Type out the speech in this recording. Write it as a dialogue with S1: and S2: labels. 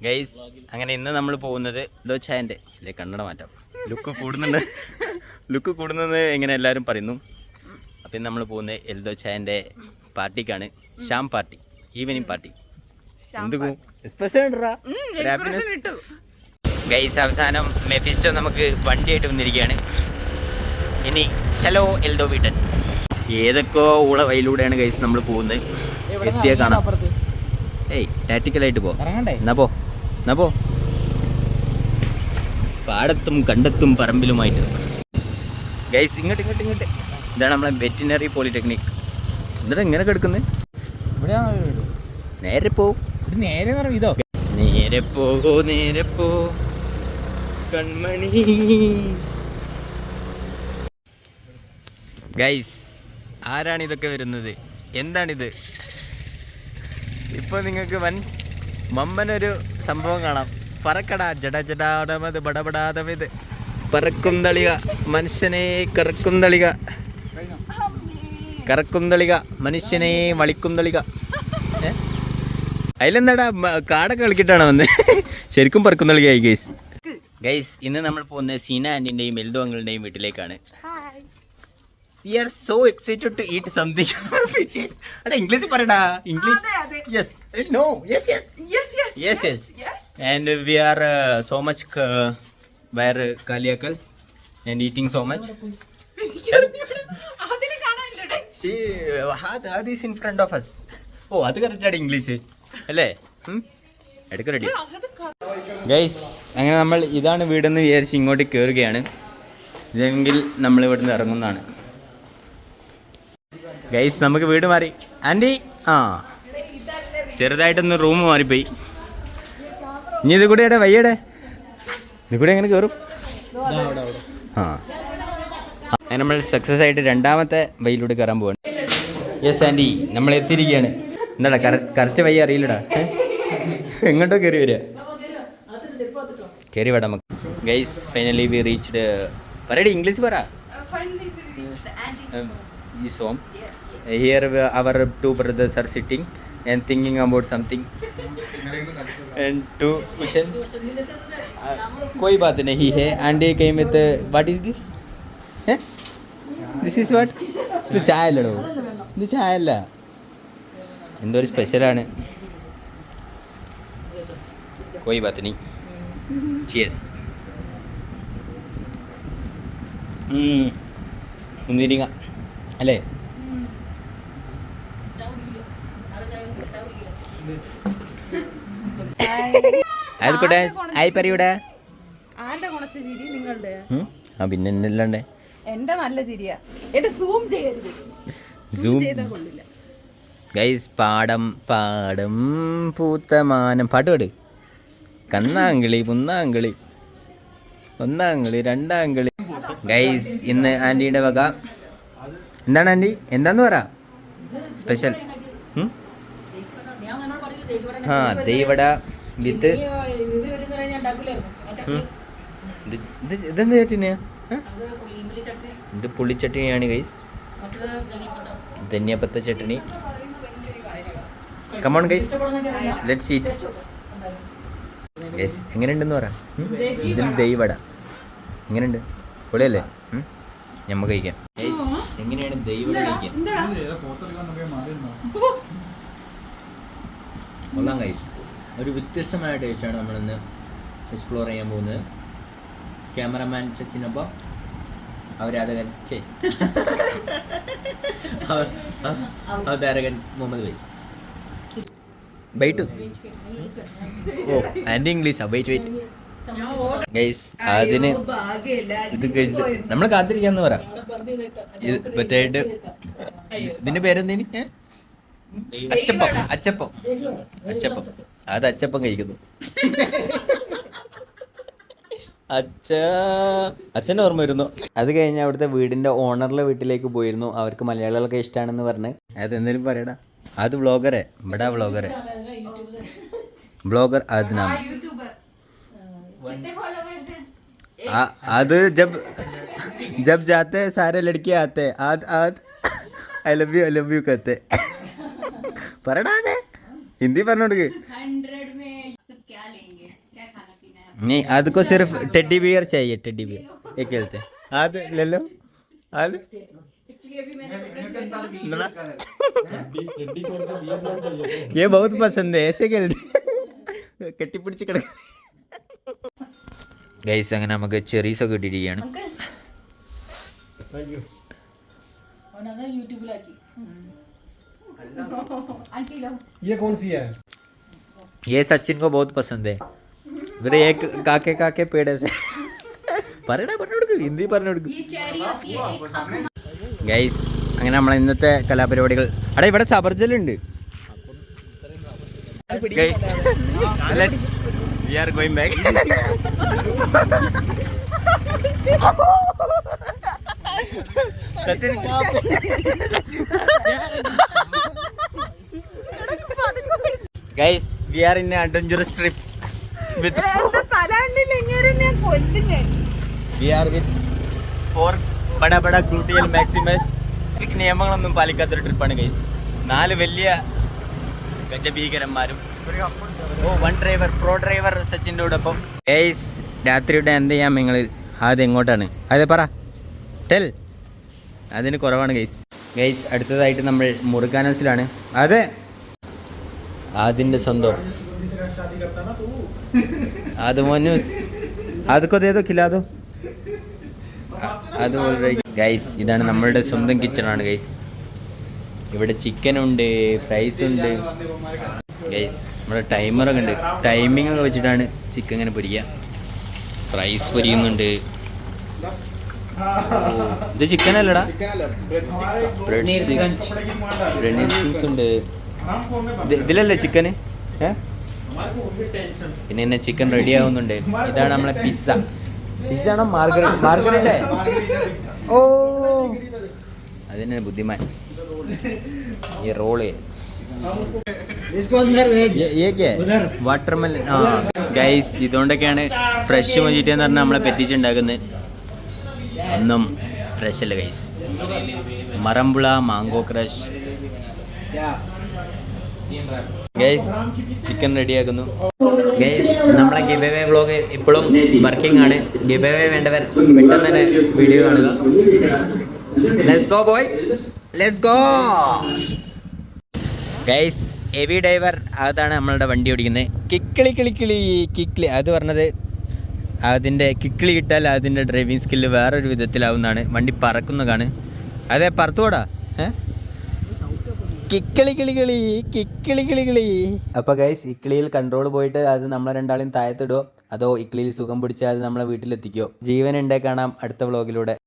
S1: Guys അങ്ങനെ ഇന്ന് നമ്മൾ പോകുന്നത് ദോച്ചായൻ്റെ അല്ലേ കണ്ണട മാറ്റാം ലുക്ക് കൂടുന്നത് എങ്ങനെ എല്ലാവരും പറയുന്നു. അപ്പം ഇന്ന് നമ്മൾ പോകുന്നത് എൽദോച്ചായൻ്റെ പാർട്ടിക്കാണ്. ഷാം പാർട്ടി, ഈവനിങ് പാർട്ടി. എന്ത് ഗൈസ് അവസാനം മെഫിസ്റ്റോ നമുക്ക് വണ്ടിയായിട്ട് വന്നിരിക്കുകയാണ്. ഇനി ചലോ എൽദോ വീട്ടൻ. ഏതൊക്കെയോ ഉള്ള വഴിയിലൂടെയാണ് ഗൈസ് നമ്മൾ പോകുന്നത്. എത്തിയാൽ കാണാം. ഏയ് ടാറ്റിക്കലായിട്ട് പോ എന്നാ പോ പാടത്തും കണ്ടത്തും പറമ്പിലുമായിട്ട്. ഗൈസ് ഇങ്ങോട്ട് ഇതാണ് നമ്മളെ വെറ്റിനറി പോളിടെക്നിക്. എന്നിട്ട് എങ്ങനെ കിടക്കുന്നത്? നേരെ പോ നേരെ പോ കൺമണി. ഗൈസ് ആരാണ് ഇതൊക്കെ വരുന്നത്? എന്താണിത്? ഇപ്പോൾ നിങ്ങൾക്ക് മമ്മനൊരു സംഭവം കാണാം. പറക്കടാ ജഡജടാടമത് ബടബടാതമിത് പറക്കും തളിക മനുഷ്യനെ കറക്കും തളിക മനുഷ്യനെ വളിക്കും തളിക. അതിലെന്താടാ കാടൊക്കെ കളിക്കിട്ടാണ് വന്ന് ശരിക്കും പറക്കും തളികയായി. ഗൈസ് ഇന്ന് നമ്മൾ പോകുന്നത് സീന ആൻറ്റിൻ്റെയും എൽദോ അങ്കിളിൻ്റെയും വീട്ടിലേക്കാണ്. We are so excited to eat something which is English parada English. Yes. No. Yes. And we are so much where Kaliakal and eating so much. See had this in front of us. Oh adu correct English alle എടുക്ക ready. Guys അങ്ങനെ നമ്മൾ ഇതാണ് വീടെന്ന് വിചാരിച്ച് ഇങ്ങോട്ട് കയറുകയാണ്. ഇതെങ്കിൽ നമ്മൾ ഇവിടുന്ന് ഇറങ്ങുന്നതാണ്. ഗൈസ് നമുക്ക് വീട് മാറി. ആൻറ്റി ചെറുതായിട്ടൊന്ന് റൂം മാറിപ്പോയി. ഇനി ഇത് കൂടെ വയ്യടെ ഇത് കൂടെ എങ്ങനെ കയറും? അങ്ങനെ നമ്മൾ സക്സസ് ആയിട്ട് രണ്ടാമത്തെ വഴിയിലൂടെ കയറാൻ പോവാണ്. യെസ് ആൻറ്റി നമ്മൾ എത്തിയിരിക്കുകയാണ്. എന്താടാ കറക്റ്റ് വഴി അറിയില്ലടാ. എങ്ങോട്ടോ കയറി വരിക. കയറി വേടാ നമുക്ക്. Guys finally we reached. പറയടി ഇംഗ്ലീഷ് പറ. This home. Here our two brothers are sitting and thinking about something. And two questions. कोई बात नहीं है. Andy came with what is this? This is what? ഇത് ചായ അല്ലടോ. ഇത് ചായ അല്ല, എന്തോ ഒരു സ്പെഷ്യലാണ്. कोई बात नहीं. Cheers. മുന്തിരിങ്ങ അല്ലേ? ആയിക്കോട്ടെ. ആയി പറയൂടെ. പിന്നെ എന്നല്ലാണ്ടേ
S2: എന്റെ നല്ല ചിരിയാ. സൂം ചെയ്യരുത്.
S1: ഗൈസ് പാടം പൂത്തമാനം പാട്ട് പാട്. കന്നാങ്കിളി മുന്നാങ്കിളി ഒന്നാങ്കിളി രണ്ടാങ്കിളി. ഗൈസ് ഇന്ന് ആൻറ്റിയുടെ വക എന്താണ് ആൻറ്റി? എന്താന്ന് പറ സ്പെഷ്യൽ? ദൈവട വിത്ത് ഇതെന്ത് ചട്ടിനിയാ? ഇത് പുളിച്ചട്ടിനിയാണ് ഗൈസ്. ധന്യപത്ത chutney. Come on guys let's eat. Guys എങ്ങനെയുണ്ടെന്ന് പറ. ഇതിന് ദൈവട എങ്ങനെയുണ്ട്? പൊളിയല്ലേ? നമുക്ക് കഴിക്കാം. എങ്ങനെയാണ് ദൈവം കഴിക്കാം? കൊള്ളാം ഗൈസ്. ഒരു വ്യത്യസ്തമായ ടേസ്റ്റാണ് നമ്മളിന്ന് എക്സ്പ്ലോർ ചെയ്യാൻ പോകുന്നത്. ക്യാമറമാൻ സച്ചിനൊപ്പം അവരാധകൻ അവതാരകൻ മുഹമ്മദ് വൈസ്. ബൈറ്റ്. ഓ ആൻറ്റി ഇംഗ്ലീഷാ. വെയിറ്റ് ഗൈസ് അതിന് ഇത് നമ്മൾ കാത്തിരിക്കാന്ന് പറ. മറ്റായിട്ട് ഇതിന്റെ പേരെന്തേനി? അച്ചപ്പം. അത് അച്ചപ്പം കഴിക്കുന്നു. അച്ഛൻ്റെ ഓർമ്മ വരുന്നു. അത് കഴിഞ്ഞ് അവിടുത്തെ വീടിന്റെ ഓണറിന്റെ വീട്ടിലേക്ക് പോയിരുന്നു. അവർക്ക് മലയാളികളൊക്കെ ഇഷ്ടമാണെന്ന് പറഞ്ഞ്. അത് എന്തെങ്കിലും പറയടാ. അത് വ്ളോഗറെ ബടാ വ്ളോഗർ അത് നാം അത് जब जाते हैं सारे लड़के आते हैं आद आई लव यू कहते പറടാ. ഹിന്ദി പറഞ്ഞോടുക്ക്.
S3: 100 में क्या
S1: नहीं आद को सिर्फ टेडी बियर चाहिए टेडी बियर ये खेलते आद ले लो आद ये बहुत पसंद है ऐसे खेलते കെട്ടിപ്പിടിച്ച് കിടക്ക ഗൈസ് അങ്ങനെ നമുക്ക് ചെറീസ് ഒക്കെ ഇട്ടിരിക്കുകയാണ്
S3: ये कौन सी है?
S1: ये सचिन को बहुत पसंद है ഇവര് एक കാക്കെ കാക്കെ പേടേ से പറയടാ പറഞ്ഞു ഹിന്ദി പറഞ്ഞു കൊടുക്കും ഗൈസ് അങ്ങനെ നമ്മളെ ഇന്നത്തെ കലാപരിപാടികൾ അടാ ഇവിടെ സബർജലുണ്ട് guys let's we are going back Sachin guys we are in adventurous trip with we are with 4 ബഡ ബഡ ഗ്ലൂട്ടിയൽ മാക്സിമസ് ട്രിക്ക് നിയമങ്ങളൊന്നും പാലിക്കാത്തൊരു ട്രിപ്പാണ് ഗൈസ് 4 വലിയ ഗജഭീകരന്മാരും വൺ ഡ്രൈവർ പ്രോ ഡ്രൈവർ സച്ചിൻ്റെ കൂടൊപ്പം ഗൈസ് രാത്രിയുടെ എന്ത് ചെയ്യാം നിങ്ങൾ ആദ്യം എങ്ങോട്ടാണ് അതെ പറ ടെൽ അതിന് കുറവാണ് ഗൈസ് ഗൈസ് അടുത്തതായിട്ട് നമ്മൾ മുറുക്കാനസിലാണ് അതെ അതിൻ്റെ സ്വന്തം അത് മോനൂസ് അതൊക്കെ അതേതോ കിലാതോ അതുപോലെ ഗൈസ് ഇതാണ് നമ്മളുടെ സ്വന്തം കിച്ചണാണ് ഗൈസ് ഇവിടെ ചിക്കനുണ്ട് ഫ്രൈസ് ഉണ്ട് ഗൈസ് നമ്മുടെ ടൈമറൊക്കെ ഉണ്ട് ടൈമിംഗ് ഒക്കെ വെച്ചിട്ടാണ് ചിക്കൻ ഇങ്ങനെ പൊരിക്കുക ഫ്രൈസ് പൊരിയുന്നുണ്ട് ഇത് ചിക്കൻ അല്ലടാ ബ്രെഡ് സ്റ്റിക്സ് ഉണ്ട് ഇതിലല്ലേ ചിക്കന് പിന്നെ എന്നെ ചിക്കൻ റെഡി ആവുന്നുണ്ട് ഇതാണ് നമ്മളെ പിസ്സ പിസ്സ ആണോ മാർഗരറ്റ് ഓ അതിന് ബുദ്ധിമാൻ ഈ റോള് വാട്ടർമെലൻ ആ ഗൈസ് ഇതുകൊണ്ടൊക്കെയാണ് ഫ്രഷ് മൊജിറ്റോ എന്ന് പറഞ്ഞാൽ നമ്മളെ പറ്റിച്ചുണ്ടാക്കുന്നത് ഒന്നും ഫ്രഷ് അല്ല ഗൈസ് മറമ്പുള മാംഗോ ക്രഷ് ഗൈസ് ചിക്കൻ റെഡിയാക്കുന്നു ഗൈസ് നമ്മളെ ഗിവ് അവേ വ്ളോഗ് ഇപ്പോഴും വർക്കിംഗ് ആണ് ഗിവ് അവേ വേണ്ടവർ പെട്ടെന്ന് തന്നെ വീഡിയോ കാണുക let's go boys let's go guys heavy driver അതാണ് നമ്മളുടെ വണ്ടി ഓടിക്കുന്നത് കിക്കിളി അത് പറഞ്ഞത് അതിൻ്റെ കിക്കിളി കിട്ടാൽ അതിൻ്റെ ഡ്രൈവിംഗ് സ്കില്ല് വേറൊരു വിധത്തിലാവുന്നതാണ് വണ്ടി പറക്കുന്നതാണ് അതെ പറത്തുകൂടാ കിക്കിളി അപ്പോൾ ഗൈസ് ഇക്കിളിയിൽ കൺട്രോൾ പോയിട്ട് അത് നമ്മളെ രണ്ടാളെയും താഴത്തിടുമോ അതോ ഇക്കിളിയിൽ സുഖം പിടിച്ചാൽ അത് നമ്മളെ വീട്ടിലെത്തിക്കോ ജീവനുണ്ടേ കാണാം അടുത്ത വ്ളോഗിലൂടെ